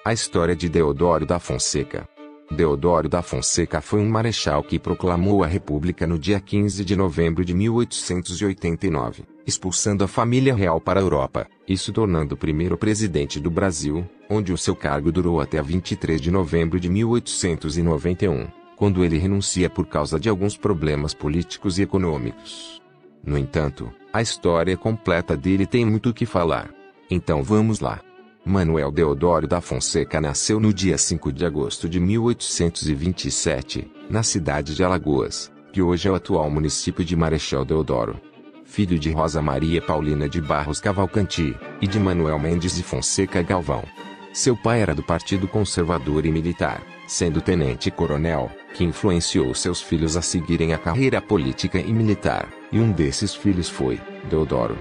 A história de Deodoro da Fonseca. Deodoro da Fonseca foi um marechal que proclamou a República no dia 15 de novembro de 1889, expulsando a família real para a Europa, e se tornando o primeiro presidente do Brasil, onde o seu cargo durou até 23 de novembro de 1891, quando ele renuncia por causa de alguns problemas políticos e econômicos. No entanto, a história completa dele tem muito o que falar. Então vamos lá. Manuel Deodoro da Fonseca nasceu no dia 5 de agosto de 1827, na cidade de Alagoas, que hoje é o atual município de Marechal Deodoro. Filho de Rosa Maria Paulina de Barros Cavalcanti, e de Manuel Mendes de Fonseca Galvão. Seu pai era do Partido Conservador e Militar, sendo tenente-coronel, que influenciou seus filhos a seguirem a carreira política e militar, e um desses filhos foi Deodoro.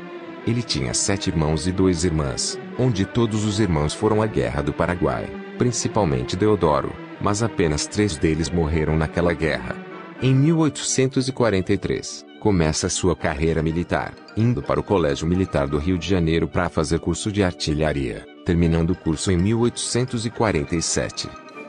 Ele tinha 7 irmãos e 2 irmãs, onde todos os irmãos foram à Guerra do Paraguai, principalmente Deodoro, mas apenas 3 deles morreram naquela guerra. Em 1843, começa sua carreira militar, indo para o Colégio Militar do Rio de Janeiro para fazer curso de artilharia, terminando o curso em 1847.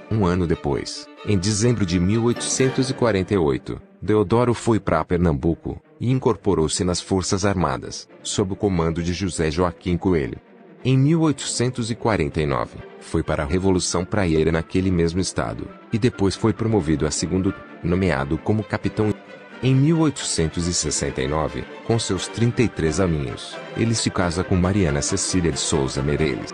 Um ano depois, em dezembro de 1848, Deodoro foi para Pernambuco, e incorporou-se nas Forças Armadas, sob o comando de José Joaquim Coelho. Em 1849, foi para a Revolução Praieira naquele mesmo estado, e depois foi promovido a segundo, nomeado como capitão. Em 1869, com seus 33 aninhos, ele se casa com Mariana Cecília de Souza Meireles.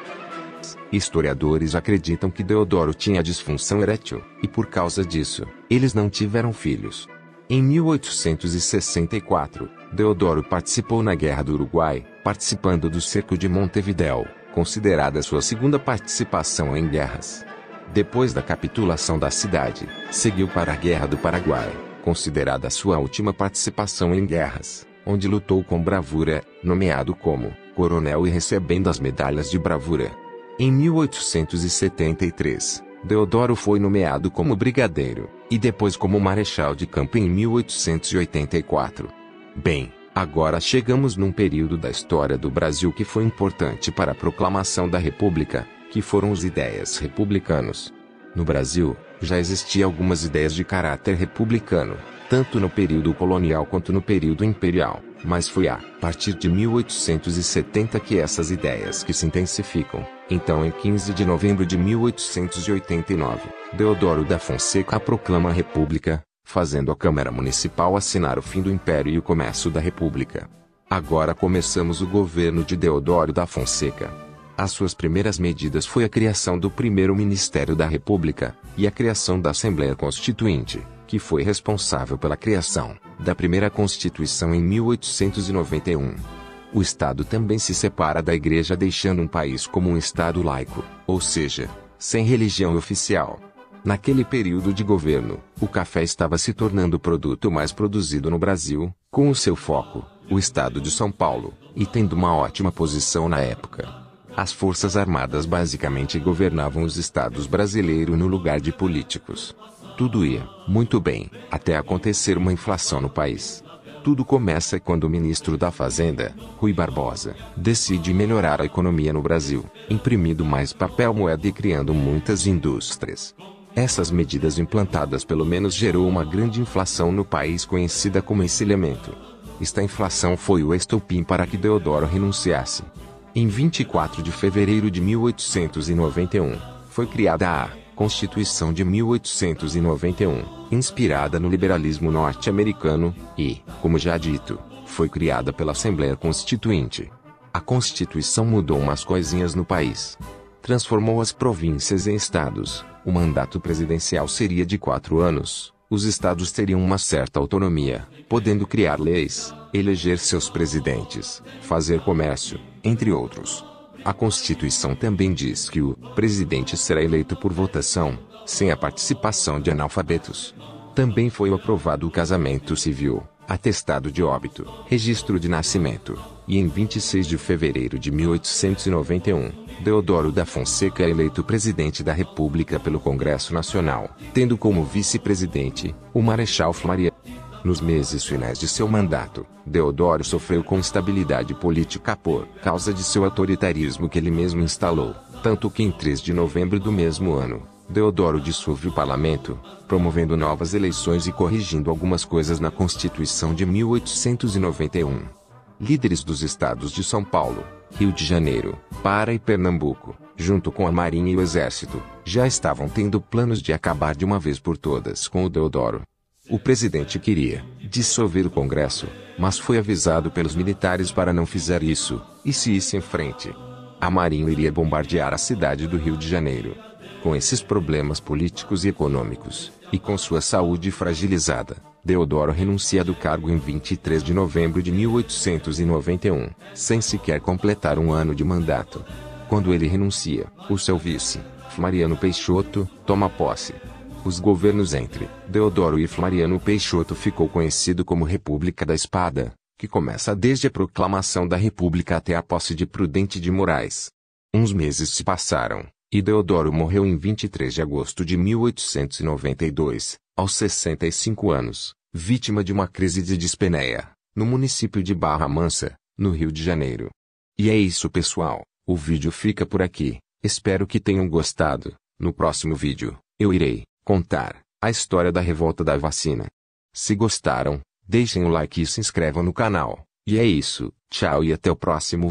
Historiadores acreditam que Deodoro tinha disfunção erétil, e por causa disso, eles não tiveram filhos. Em 1864, Deodoro participou na Guerra do Uruguai, participando do Cerco de Montevidéu, considerada sua segunda participação em guerras. Depois da capitulação da cidade, seguiu para a Guerra do Paraguai, considerada sua última participação em guerras, onde lutou com bravura, nomeado como coronel e recebendo as medalhas de bravura. Em 1873, Deodoro foi nomeado como brigadeiro, e depois como marechal de campo em 1884. Bem, agora chegamos num período da história do Brasil que foi importante para a proclamação da República, que foram os ideias republicanos. No Brasil, já existiam algumas ideias de caráter republicano, tanto no período colonial quanto no período imperial, mas foi a partir de 1870 que essas ideias que se intensificam. Então, em 15 de novembro de 1889, Deodoro da Fonseca proclama a República, fazendo a Câmara Municipal assinar o fim do Império e o começo da República. Agora começamos o governo de Deodoro da Fonseca. As suas primeiras medidas foi a criação do primeiro Ministério da República, e a criação da Assembleia Constituinte, que foi responsável pela criação da primeira Constituição em 1891. O Estado também se separa da Igreja, deixando um país como um Estado laico, ou seja, sem religião oficial. Naquele período de governo, o café estava se tornando o produto mais produzido no Brasil, com o seu foco, o Estado de São Paulo, e tendo uma ótima posição na época. As Forças Armadas basicamente governavam os estados brasileiros no lugar de políticos. Tudo ia muito bem, até acontecer uma inflação no país. Tudo começa quando o ministro da Fazenda, Rui Barbosa, decide melhorar a economia no Brasil, imprimindo mais papel moeda e criando muitas indústrias. Essas medidas implantadas pelo menos gerou uma grande inflação no país conhecida como encilhamento. Esta inflação foi o estopim para que Deodoro renunciasse. Em 24 de fevereiro de 1891, foi criada a Constituição de 1891, inspirada no liberalismo norte-americano, e, como já dito, foi criada pela Assembleia Constituinte. A Constituição mudou umas coisinhas no país. Transformou as províncias em estados, o mandato presidencial seria de 4 anos, os estados teriam uma certa autonomia, podendo criar leis, eleger seus presidentes, fazer comércio, entre outros. A Constituição também diz que o presidente será eleito por votação, sem a participação de analfabetos. Também foi aprovado o casamento civil, atestado de óbito, registro de nascimento, e em 26 de fevereiro de 1891, Deodoro da Fonseca é eleito presidente da República pelo Congresso Nacional, tendo como vice-presidente o Marechal Floriano. Nos meses finais de seu mandato, Deodoro sofreu com instabilidade política por causa de seu autoritarismo que ele mesmo instalou, Tanto que em 3 de novembro do mesmo ano, Deodoro dissolve o parlamento, promovendo novas eleições e corrigindo algumas coisas na Constituição de 1891. Líderes dos estados de São Paulo, Rio de Janeiro, Pará e Pernambuco, junto com a Marinha e o Exército, já estavam tendo planos de acabar de uma vez por todas com o Deodoro. O presidente queria dissolver o Congresso, mas foi avisado pelos militares para não fazer isso, e seguisse em frente. A Marinha iria bombardear a cidade do Rio de Janeiro. Com esses problemas políticos e econômicos, e com sua saúde fragilizada, Deodoro renuncia do cargo em 23 de novembro de 1891, sem sequer completar um ano de mandato. Quando ele renuncia, o seu vice, Floriano Peixoto, toma posse. Os governos entre Deodoro e Floriano Peixoto ficou conhecido como República da Espada, que começa desde a proclamação da República até a posse de Prudente de Moraes. Uns meses se passaram, e Deodoro morreu em 23 de agosto de 1892, aos 65 anos, vítima de uma crise de dispneia, no município de Barra Mansa, no Rio de Janeiro. E é isso, pessoal, o vídeo fica por aqui, espero que tenham gostado. No próximo vídeo, eu irei contar a história da revolta da vacina. Se gostaram, deixem o like e se inscrevam no canal. E é isso, tchau e até o próximo.